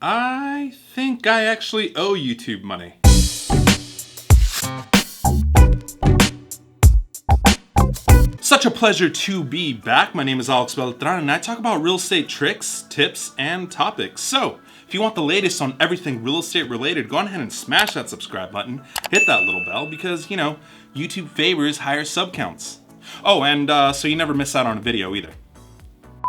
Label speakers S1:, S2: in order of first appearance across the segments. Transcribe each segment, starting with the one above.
S1: I think I actually owe YouTube money. Such a pleasure to be back. My name is AlexBeltran and I talk about real estate tricks, tips, and topics. So, if you want the latest on everything real estate related, go ahead and smash that subscribe button, hit that little bell because, YouTube favors higher sub counts. Oh, and so you never miss out on a video either.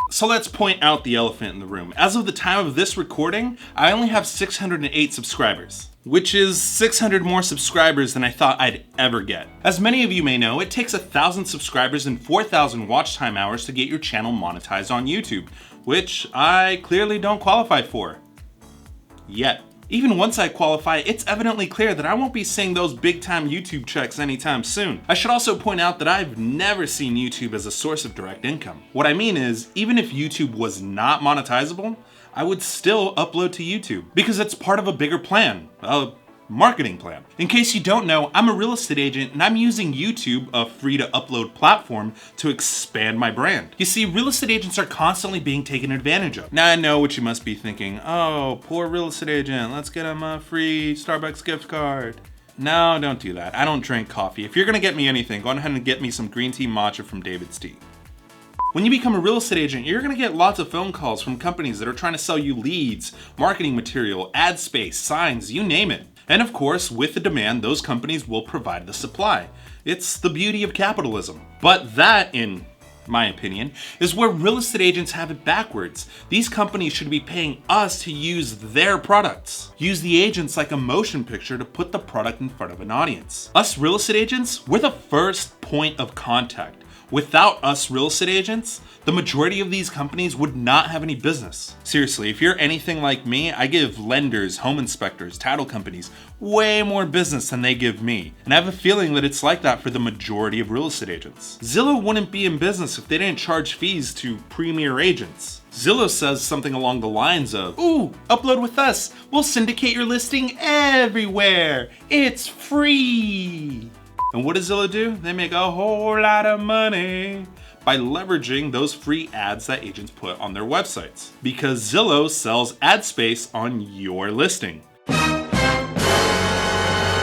S1: So let's point out the elephant in the room. As of the time of this recording, I only have 608 subscribers, which is 600 more subscribers than I thought I'd ever get. As many of you may know, it takes 1,000 subscribers and 4,000 watch time hours to get your channel monetized on YouTube, which I clearly don't qualify for. Yet. Even once I qualify, it's evidently clear that I won't be seeing those big time YouTube checks anytime soon. I should also point out that I've never seen YouTube as a source of direct income. What I mean is, even if YouTube was not monetizable, I would still upload to YouTube because it's part of a bigger plan, a marketing plan. In case you don't know, I'm a real estate agent and I'm using YouTube, a free to upload platform, to expand my brand. You see, real estate agents are constantly being taken advantage of. Now I know what you must be thinking. Oh, poor real estate agent, let's get him a free Starbucks gift card. No, don't do that. I don't drink coffee. If you're gonna get me anything, go ahead and get me some green tea matcha from David's Tea. When you become a real estate agent, you're gonna get lots of phone calls from companies that are trying to sell you leads, marketing material, ad space, signs, you name it. And of course, with the demand, those companies will provide the supply. It's the beauty of capitalism. But that, in my opinion, is where real estate agents have it backwards. These companies should be paying us to use their products. Use the agents like a motion picture to put the product in front of an audience. Us real estate agents, we're the first point of contact. Without us real estate agents, the majority of these companies would not have any business. Seriously, if you're anything like me, I give lenders, home inspectors, title companies way more business than they give me. And I have a feeling that it's like that for the majority of real estate agents. Zillow wouldn't be in business if they didn't charge fees to premier agents. Zillow says something along the lines of, "Ooh, upload with us. We'll syndicate your listing everywhere. It's free." And what does Zillow do? They make a whole lot of money by leveraging those free ads that agents put on their websites. Because Zillow sells ad space on your listing.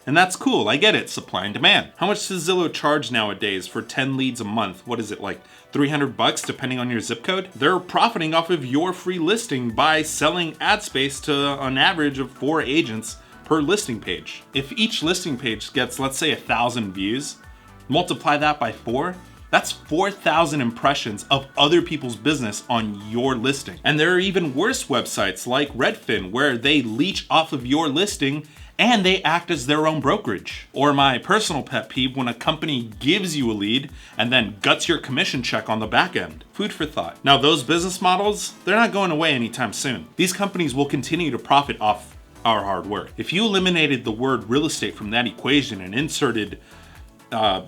S1: And that's cool, I get it, supply and demand. How much does Zillow charge nowadays for 10 leads a month? What is it, like $300 depending on your zip code? They're profiting off of your free listing by selling ad space to an average of 4 agents per listing page. If each listing page gets, let's say, 1,000 views, multiply that by 4, that's 4,000 impressions of other people's business on your listing. And there are even worse websites like Redfin where they leech off of your listing and they act as their own brokerage. Or my personal pet peeve, when a company gives you a lead and then guts your commission check on the back end. Food for thought. Now those business models, they're not going away anytime soon. These companies will continue to profit off our hard work. If you eliminated the word real estate from that equation and inserted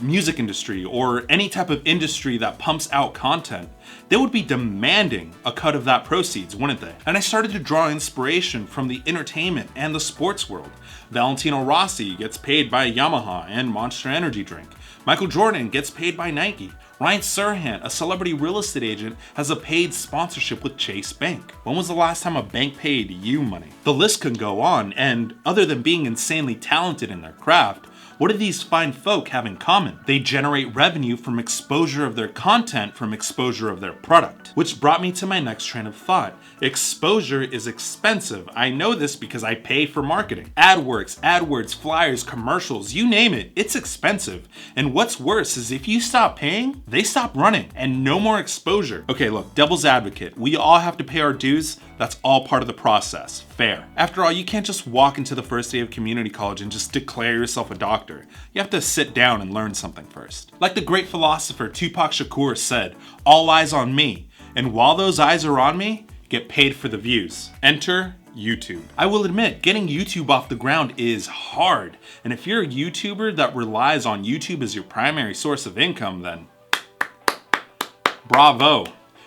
S1: music industry or any type of industry that pumps out content, they would be demanding a cut of that proceeds, wouldn't they? And I started to draw inspiration from the entertainment and the sports world. Valentino Rossi gets paid by Yamaha and Monster Energy drink. Michael Jordan gets paid by Nike. Ryan Serhant, a celebrity real estate agent, has a paid sponsorship with Chase Bank. When was the last time a bank paid you money? The list can go on, and other than being insanely talented in their craft, what do these fine folk have in common? They generate revenue from exposure of their content, from exposure of their product. Which brought me to my next train of thought. Exposure is expensive. I know this because I pay for marketing. AdWorks, AdWords, flyers, commercials, you name it, it's expensive. And what's worse is if you stop paying, they stop running and no more exposure. Okay, look, devil's advocate. We all have to pay our dues. That's all part of the process. Fair. After all, you can't just walk into the first day of community college and just declare yourself a doctor. You have to sit down and learn something first. Like the great philosopher Tupac Shakur said, "All eyes on me. And while those eyes are on me, get paid for the views." Enter YouTube. I will admit, getting YouTube off the ground is hard. And if you're a YouTuber that relies on YouTube as your primary source of income, then bravo.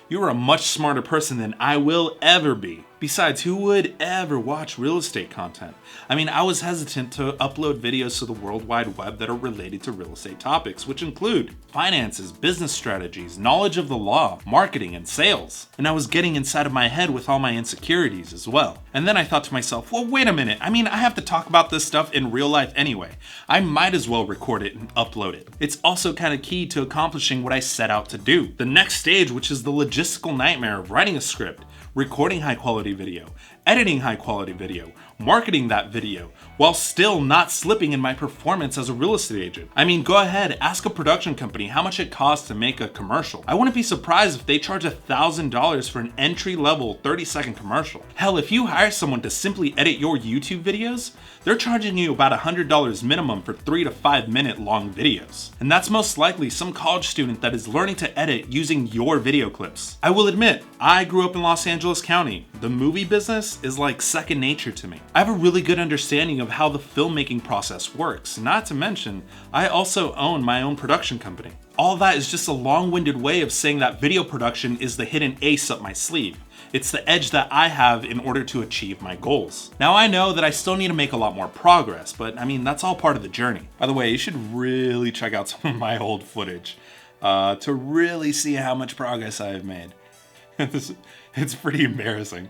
S1: You are a much smarter person than I will ever be. Besides, who would ever watch real estate content? I mean, I was hesitant to upload videos to the World Wide Web that are related to real estate topics, which include finances, business strategies, knowledge of the law, marketing, and sales. And I was getting inside of my head with all my insecurities as well. And then I thought to myself, well, wait a minute. I mean, I have to talk about this stuff in real life anyway. I might as well record it and upload it. It's also kind of key to accomplishing what I set out to do. The next stage, which is the logistical nightmare of writing a script, recording high quality video, editing high quality video, marketing that video, while still not slipping in my performance as a real estate agent. I mean, go ahead, ask a production company how much it costs to make a commercial. I wouldn't be surprised if they charge $1,000 for an entry-level 30-second commercial. Hell, if you hire someone to simply edit your YouTube videos, they're charging you about $100 minimum for 3 to 5 minute long videos. And that's most likely some college student that is learning to edit using your video clips. I will admit, I grew up in Los Angeles County. The movie business is like second nature to me. I have a really good understanding of how the filmmaking process works. Not to mention, I also own my own production company. All that is just a long-winded way of saying that video production is the hidden ace up my sleeve. It's the edge that I have in order to achieve my goals. Now I know that I still need to make a lot more progress, but I mean, that's all part of the journey. By the way, you should really check out some of my old footage to really see how much progress I've made. It's pretty embarrassing.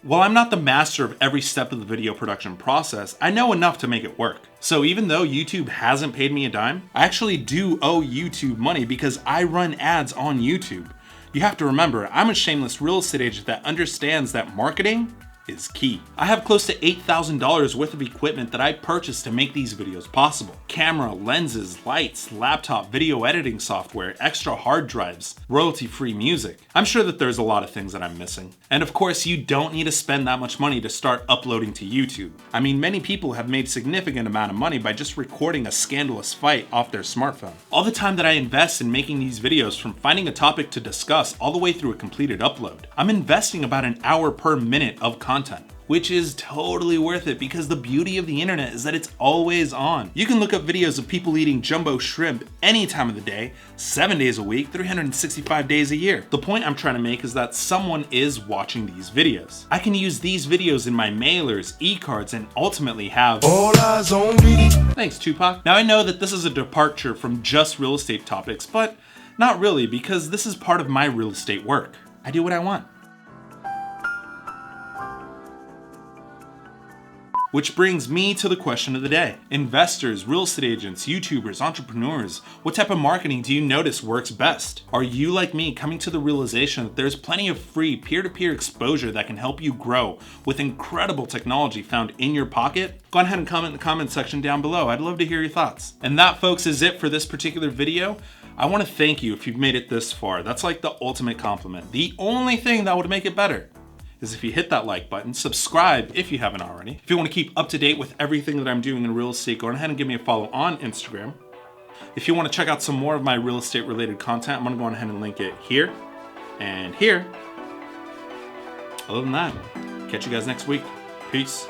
S1: While I'm not the master of every step of the video production process, I know enough to make it work. So even though YouTube hasn't paid me a dime, I actually do owe YouTube money because I run ads on YouTube. You have to remember, I'm a shameless real estate agent that understands that marketing is key. I have close to $8,000 worth of equipment that I purchased to make these videos possible. Camera, lenses, lights, laptop, video editing software, extra hard drives, royalty-free music. I'm sure that there's a lot of things that I'm missing. And of course, you don't need to spend that much money to start uploading to YouTube. I mean, many people have made significant amount of money by just recording a scandalous fight off their smartphone. All the time that I invest in making these videos, from finding a topic to discuss all the way through a completed upload, I'm investing about an hour per minute of content, which is totally worth it because the beauty of the internet is that it's always on. You can look up videos of people eating jumbo shrimp any time of the day, 7 days a week, 365 days a year. The point I'm trying to make is that someone is watching these videos. I can use these videos in my mailers, e-cards, and ultimately have all eyes on me. Thanks, Tupac. Now I know that this is a departure from just real estate topics, but not really, because this is part of my real estate work. I do what I want. Which brings me to the question of the day. Investors, real estate agents, YouTubers, entrepreneurs, what type of marketing do you notice works best? Are you, like me, coming to the realization that there's plenty of free peer-to-peer exposure that can help you grow with incredible technology found in your pocket? Go ahead and comment in the comment section down below. I'd love to hear your thoughts. And that, folks, is it for this particular video. I want to thank you if you've made it this far. That's like the ultimate compliment. The only thing that would make it better is if you hit that like button, subscribe if you haven't already. If you want to keep up to date with everything that I'm doing in real estate, go ahead and give me a follow on Instagram. If you want to check out some more of my real estate related content, I'm going to go ahead and link it here and here. Other than that, catch you guys next week. Peace.